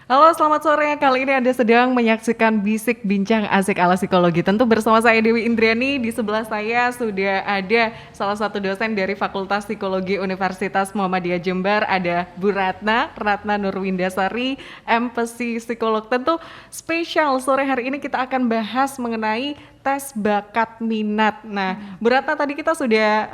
Halo, selamat sore. Kali ini Anda sedang menyaksikan Bisik Bincang Asik ala Psikologi. Tentu bersama saya Dewi Indriani. Di sebelah saya sudah ada salah satu dosen dari Fakultas Psikologi Universitas Muhammadiyah Jember. Ada Bu Ratna Nurwindasari, MPsi Psikolog. Tentu spesial sore hari ini kita akan bahas mengenai tes bakat minat. Nah, Bu Ratna tadi kita sudah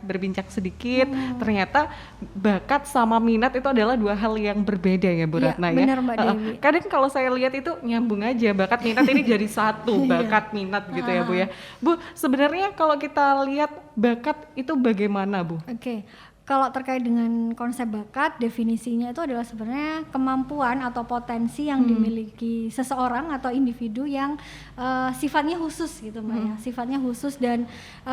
berbincang sedikit. Ternyata bakat sama minat itu adalah dua hal yang berbeda ya Bu Iya, Ratna ya. benar Mbak Dewi. Kadang kalau saya lihat itu nyambung aja bakat minat ini jadi satu bakat minat gitu ya Bu ya. Bu, sebenarnya kalau kita lihat bakat itu bagaimana Bu? Oke, kalau terkait dengan konsep bakat, definisinya itu adalah sebenarnya kemampuan atau potensi yang dimiliki seseorang atau individu yang sifatnya khusus gitu Mbak ya. Sifatnya khusus dan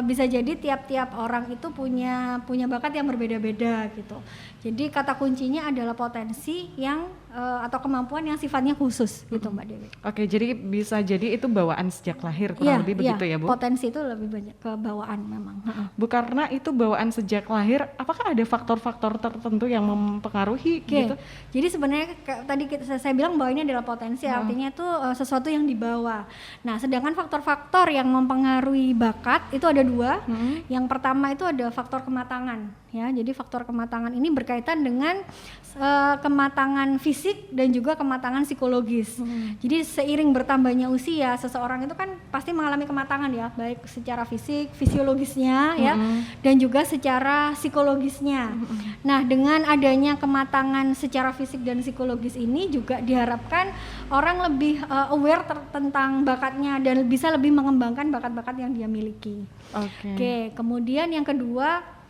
bisa jadi tiap-tiap orang itu punya bakat yang berbeda-beda gitu. Jadi kata kuncinya adalah potensi yang atau kemampuan yang sifatnya khusus gitu Mbak Dewi. Oke, jadi bisa jadi itu bawaan sejak lahir kurang lebih begitu ya Bu? Potensi itu lebih banyak ke bawaan memang. Bu, karena itu bawaan sejak lahir, apakah ada faktor-faktor tertentu yang mempengaruhi gitu? Jadi sebenarnya tadi saya bilang bahwa ini adalah potensi, artinya itu sesuatu yang dibawa. Nah, sedangkan faktor-faktor yang mempengaruhi bakat itu ada dua. Yang pertama itu ada faktor kematangan, ya. Jadi faktor kematangan ini berkaitan dengan kematangan fisik dan juga kematangan psikologis. Jadi seiring bertambahnya usia, seseorang itu kan pasti mengalami kematangan ya, baik secara fisik, fisiologisnya ya, dan juga secara psikologisnya. Nah, dengan adanya kematangan secara fisik dan psikologis ini juga diharapkan orang lebih aware tentang bakatnya dan bisa lebih mengembangkan bakat-bakat yang dia miliki. Oke, kemudian yang kedua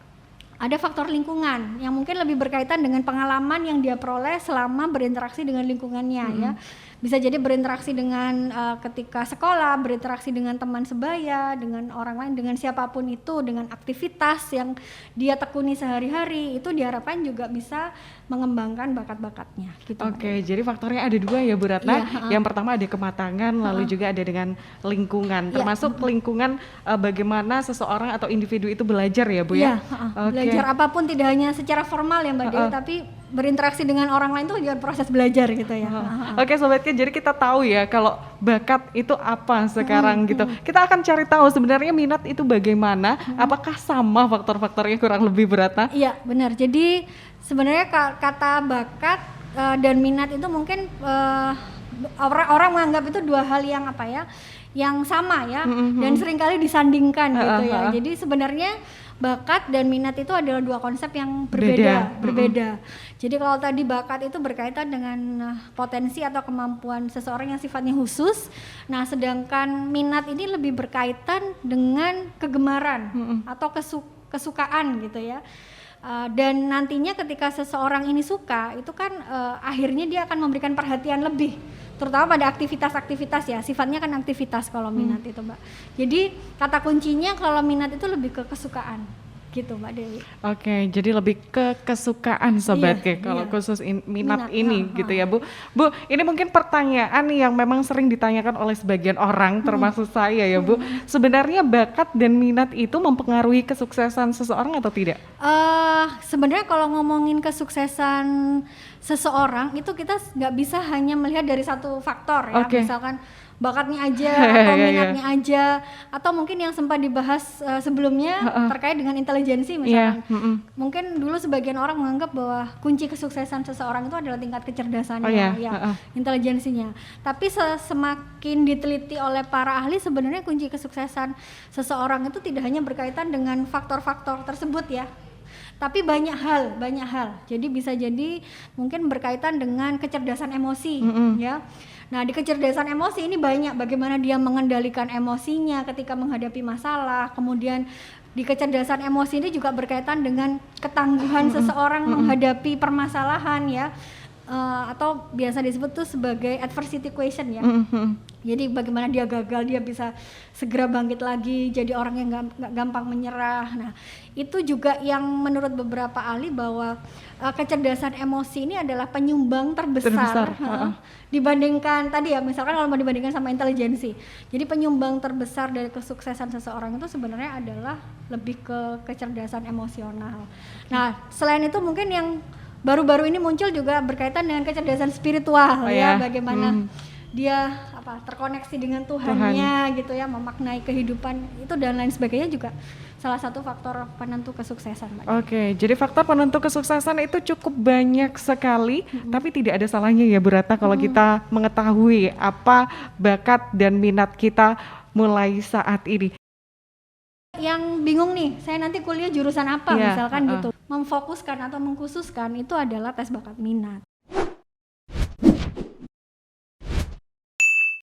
ada faktor lingkungan yang mungkin lebih berkaitan dengan pengalaman yang dia peroleh selama berinteraksi dengan lingkungannya ya. Bisa jadi berinteraksi dengan ketika sekolah, berinteraksi dengan teman sebaya, dengan orang lain, dengan siapapun itu, dengan aktivitas yang dia tekuni sehari-hari, itu diharapkan juga bisa mengembangkan bakat-bakatnya gitu. Oke, jadi faktornya ada dua ya Bu Ratna. Yang pertama ada kematangan, lalu juga ada dengan lingkungan. Termasuk lingkungan bagaimana seseorang atau individu itu belajar ya Bu ya? Belajar apapun tidak hanya secara formal ya Mbak Dewi, tapi berinteraksi dengan orang lain itu juga proses belajar gitu ya. Oke sobatnya, jadi kita tahu ya kalau bakat itu apa sekarang gitu. Kita akan cari tahu sebenarnya minat itu bagaimana, apakah sama faktor-faktornya kurang lebih Bu Ratna? Iya benar, jadi sebenarnya kata bakat dan minat itu mungkin orang menganggap itu dua hal yang apa ya, yang sama ya, dan seringkali disandingkan gitu ya. Jadi sebenarnya bakat dan minat itu adalah dua konsep yang berbeda. Jadi kalau tadi bakat itu berkaitan dengan potensi atau kemampuan seseorang yang sifatnya khusus. Nah, sedangkan minat ini lebih berkaitan dengan kegemaran atau kesukaan gitu ya. Dan nantinya ketika seseorang ini suka, itu kan akhirnya dia akan memberikan perhatian lebih, terutama pada aktivitas-aktivitas ya, sifatnya kan aktivitas kalau minat itu Mbak. Jadi kata kuncinya kalau minat itu lebih ke kesukaan gitu Mbak Dewi. Oke, jadi lebih ke kesukaan sobat kalau khusus minat ini gitu ya Bu. Bu, ini mungkin pertanyaan yang memang sering ditanyakan oleh sebagian orang termasuk saya ya Bu. Sebenarnya bakat dan minat itu mempengaruhi kesuksesan seseorang atau tidak? Sebenarnya kalau ngomongin kesuksesan seseorang itu kita nggak bisa hanya melihat dari satu faktor ya, misalkan bakatnya aja atau minatnya aja, atau mungkin yang sempat dibahas sebelumnya terkait dengan intelijensi misalkan. Mungkin dulu sebagian orang menganggap bahwa kunci kesuksesan seseorang itu adalah tingkat kecerdasannya, intelijensinya. Tapi semakin diteliti oleh para ahli, sebenarnya kunci kesuksesan seseorang itu tidak hanya berkaitan dengan faktor-faktor tersebut ya, tapi banyak hal. Jadi bisa jadi mungkin berkaitan dengan kecerdasan emosi ya. Nah, di kecerdasan emosi ini banyak bagaimana dia mengendalikan emosinya ketika menghadapi masalah. Kemudian di kecerdasan emosi ini juga berkaitan dengan ketangguhan seseorang menghadapi permasalahan ya. Atau biasa disebut tuh sebagai adversity question ya. Jadi bagaimana dia gagal, dia bisa segera bangkit lagi, jadi orang yang nggak gampang menyerah. Nah, itu juga yang menurut beberapa ahli bahwa kecerdasan emosi ini adalah penyumbang terbesar. Dibandingkan tadi ya, misalkan kalau mau dibandingkan sama intelijensi. Jadi penyumbang terbesar dari kesuksesan seseorang itu sebenarnya adalah lebih ke kecerdasan emosional. Nah, selain itu mungkin yang baru-baru ini muncul juga berkaitan dengan kecerdasan spiritual bagaimana dia terkoneksi dengan Tuhannya gitu ya, memaknai kehidupan itu dan lain sebagainya juga salah satu faktor penentu kesuksesan. Oke, jadi faktor penentu kesuksesan itu cukup banyak sekali, tapi tidak ada salahnya ya Bu Ratna kalau kita mengetahui apa bakat dan minat kita mulai saat ini. Yang bingung nih, saya nanti kuliah jurusan apa misalkan gitu. Memfokuskan atau mengkhususkan itu adalah tes bakat minat.